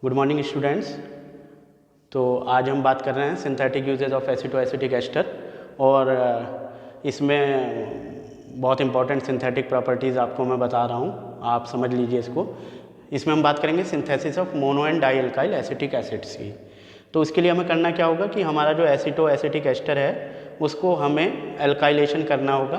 Good morning students. तो आज हम बात कर रहे हैं synthetic uses of aceto acetic ester और इसमें बहुत इंपॉर्टेंट सिंथेटिक प्रॉपर्टीज़ आपको मैं बता रहा हूँ, आप समझ लीजिए इसको। इसमें हम बात करेंगे synthesis of mono and di alkyl acetic acids की। तो उसके लिए हमें करना क्या होगा कि हमारा जो एसीटो एसिटिक एस्टर है उसको हमें एल्काइलेशन करना होगा।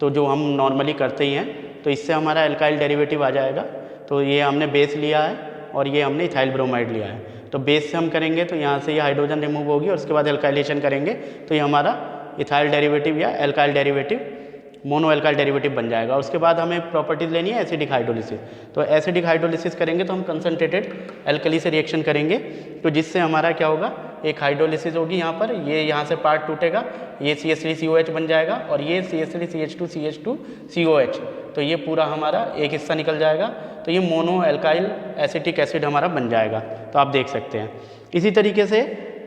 तो जो हम नॉर्मली करते ही हैं, तो इससे हमारा एल्काइल डेरिवेटिव आ जाएगा। तो ये हमने बेस लिया है और ये हमने इथाइल ब्रोमाइड लिया है। तो बेस से हम करेंगे तो यहाँ से ये हाइड्रोजन रिमूव होगी और उसके बाद एल्काइलेशन करेंगे तो ये हमारा इथाइल डेरिवेटिव या alkyl derivative mono alkyl derivative बन जाएगा। उसके बाद हमें प्रॉपर्टीज़ लेनी है एसिडिक हाइड्रोलिसिस। तो एसिडिक हाइड्रोलिसिस करेंगे तो हम कंसनट्रेटेड एल्कली से रिएक्शन करेंगे, तो जिससे हमारा क्या होगा, एक हाइड्रोलिसिस होगी यहाँ पर, ये यहाँ से पार्ट टूटेगा, ये CH3COH बन जाएगा और ये CH3CH2CH2COH। तो ये पूरा हमारा एक हिस्सा निकल जाएगा, तो ये मोनो एल्काइल एसिटिक एसिड हमारा बन जाएगा। तो आप देख सकते हैं। इसी तरीके से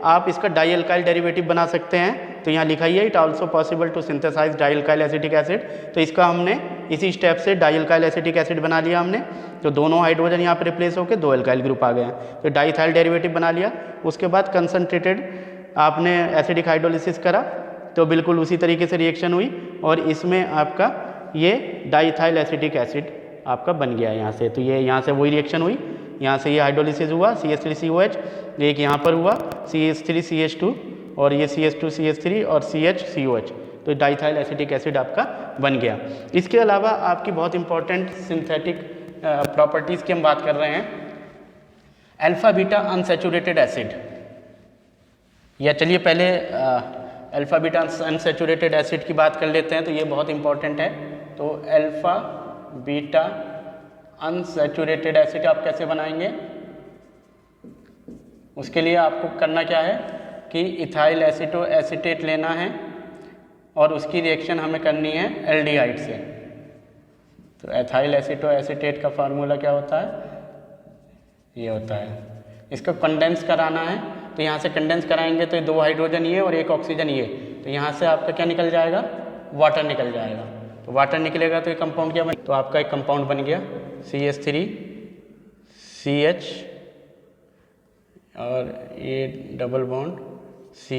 आप इसका डाई एल्काइल डेरिवेटिव बना सकते हैं। तो यहाँ लिखा ही है, it also possible to synthesise di alkyl acetic acid. तो इसका हमने इसी स्टेप से डाई एल्काइल एसिटिक एसिड बना लिया हमने। तो दोनों हाइड्रोजन यहाँ पर रिप्लेस होकर दो एल्काइल ग्रुप आ गए हैं, तो डाईथाइल डेरिवेटिव बना लिया। उसके बाद कंसनट्रेटेड आपने एसिडिक हाइड्रोलिसिस करा तो बिल्कुल उसी तरीके से रिएक्शन हुई और इसमें आपका ये डाईथाइल एसिटिक एसिड आपका बन गया यहाँ से। तो ये यहाँ से वही रिएक्शन हुई, यहाँ से ये हाइड्रोलिसिस हुआ CH3COH, एक यहाँ पर हुआ CH3CH2 और ये CH2CH3 और CHCOH। तो डाईथाइल एसिटिक एसिड आपका बन गया। इसके अलावा आपकी बहुत इंपॉर्टेंट सिंथेटिक प्रॉपर्टीज़ की हम बात कर रहे हैं, अल्फा बीटा अनसैचुरेटेड एसिड। या चलिए पहले अल्फा बीटा अनसैचुरेटेड एसिड की बात कर लेते हैं, तो ये बहुत इंपॉर्टेंट है। तो अल्फा बीटा अनसैचुरेटेड एसिड आप कैसे बनाएंगे, उसके लिए आपको करना क्या है कि इथाइल एसीटो एसीटेट लेना है और उसकी रिएक्शन हमें करनी है एल्डिहाइड से। तो एथाइल एसीटो एसीटेट का फार्मूला क्या होता है, ये होता है। इसको कंडेंस कराना है, तो यहाँ से कंडेंस कराएंगे तो दो हाइड्रोजन ये और एक ऑक्सीजन ये, तो यहाँ से आपका क्या निकल जाएगा, वाटर निकल जाएगा। तो वाटर निकलेगा तो ये कंपाउंड क्या बन, तो आपका एक कंपाउंड बन गया CH3CH और ये डबल बॉन्ड C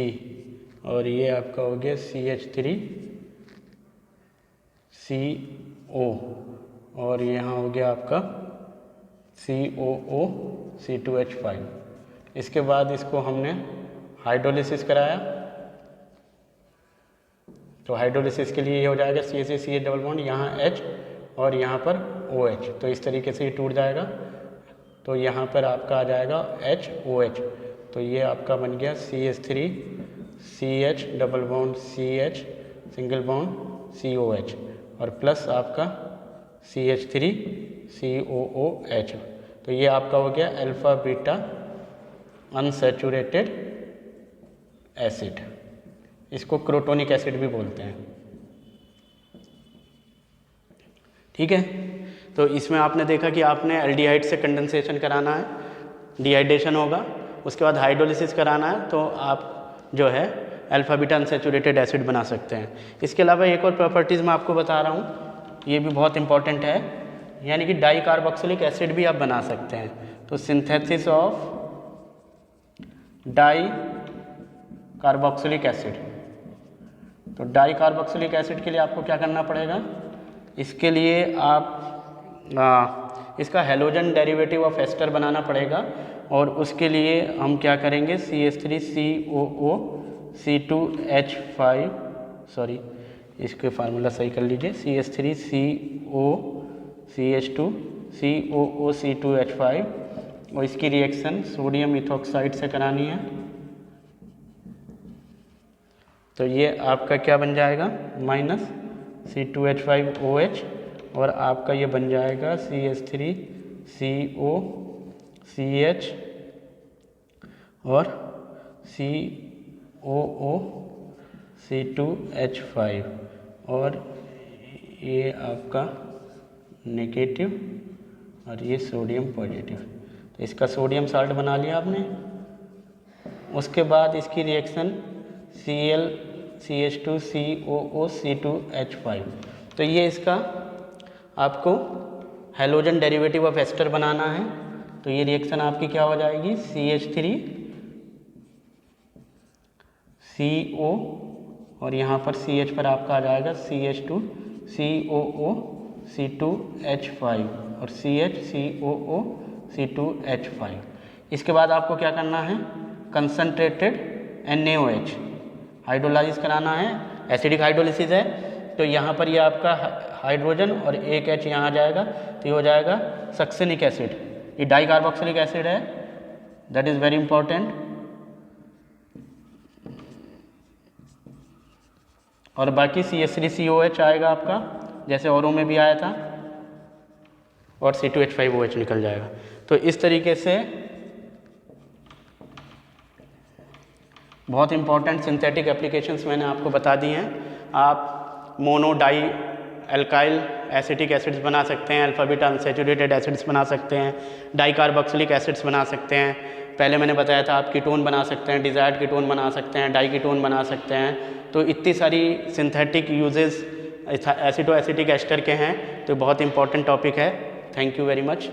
और ये आपका हो गया CH3CO और यहाँ हो गया आपका COOC2H5। इसके बाद इसको हमने हाइड्रोलिसिस कराया, तो हाइड्रोलिसिस के लिए ये हो जाएगा CH3CH डबल बॉन्ड, यहाँ H और यहाँ पर OH। तो इस तरीके से ये टूट जाएगा, तो यहाँ पर आपका आ जाएगा HOH। तो ये आपका बन गया CH3CH double bond CH single bond COH और प्लस आपका CH3COOH। तो ये आपका हो गया अल्फा बीटा अनसैचुरेटेड एसिड। इसको क्रोटोनिक एसिड भी बोलते हैं, ठीक है। तो इसमें आपने देखा कि आपने एल्डिहाइड से कंडेंसेशन कराना है, डिहाइड्रेशन होगा, उसके बाद हाइड्रोलिसिस कराना है, तो आप जो है अल्फा बीटा अनसैचुरेटेड एसिड बना सकते हैं। इसके अलावा एक और प्रॉपर्टीज़ मैं आपको बता रहा हूँ, ये भी बहुत इंपॉर्टेंट है, यानी कि डाई कार्बोक्सिलिक एसिड भी आप बना सकते हैं। तो synthesis of di carboxylic acid. तो डाई कार्बोक्सिलिक एसिड के लिए आपको क्या करना पड़ेगा, इसके लिए आप इसका हेलोजन डेरिवेटिव ऑफ एस्टर बनाना पड़ेगा और उसके लिए हम क्या करेंगे, CH3COOC2H5, सॉरी इसके फार्मूला सही कर लीजिए, CH3COCH2COOC2H5 और इसकी रिएक्शन सोडियम इथॉक्साइड से करानी है। तो ये आपका क्या बन जाएगा, माइनस C2H5OH और आपका ये बन जाएगा CH3COCH और COOC2H5 और ये आपका नेगेटिव और ये सोडियम पॉजिटिव। तो इसका सोडियम साल्ट बना लिया आपने। उसके बाद इसकी रिएक्शन CH2COOC2H5। तो ये इसका आपको हेलोजन डेरिवेटिव ऑफ एस्टर बनाना है। तो ये रिएक्शन आपकी क्या हो जाएगी, CH3CO और यहाँ पर CH पर आपका आ जाएगा CH2 COO C2H5 और CH COO C2H5। इसके बाद आपको क्या करना है, कंसनट्रेटेड NaOH हाइड्रोलाइज कराना है, एसिडिक हाइड्रोलिसिस है। तो यहाँ पर ये आपका हाइड्रोजन और एक H यहाँ आ जाएगा, तो ये हो जाएगा सक्सेनिक एसिड। ये डाई कार्बोक्सिलिक एसिड है, दैट इज़ वेरी इंपॉर्टेंट। और बाकी CH3COH आएगा आपका, जैसे औरों में भी आया था, और C2H5OH निकल जाएगा। तो इस तरीके से बहुत इंपॉर्टेंट सिंथेटिक एप्लीकेशंस मैंने आपको बता दी हैं। आप mono di alkyl acetic acids बना सकते हैं, अल्फा बीटा अनसैचुरेटेड एसिड्स बना सकते हैं, डाई कार्बोक्सिलिक एसिड्स बना सकते हैं। पहले मैंने बताया था आप कीटोन बना सकते हैं, डिज़ायर्ड कीटोन बना सकते हैं, डाई कीटोन बना सकते हैं। तो इतनी सारी सिंथेटिक यूजेस एसिडो एसिटिक एस्टर के हैं, तो बहुत इंपॉर्टेंट टॉपिक है। Thank you very much.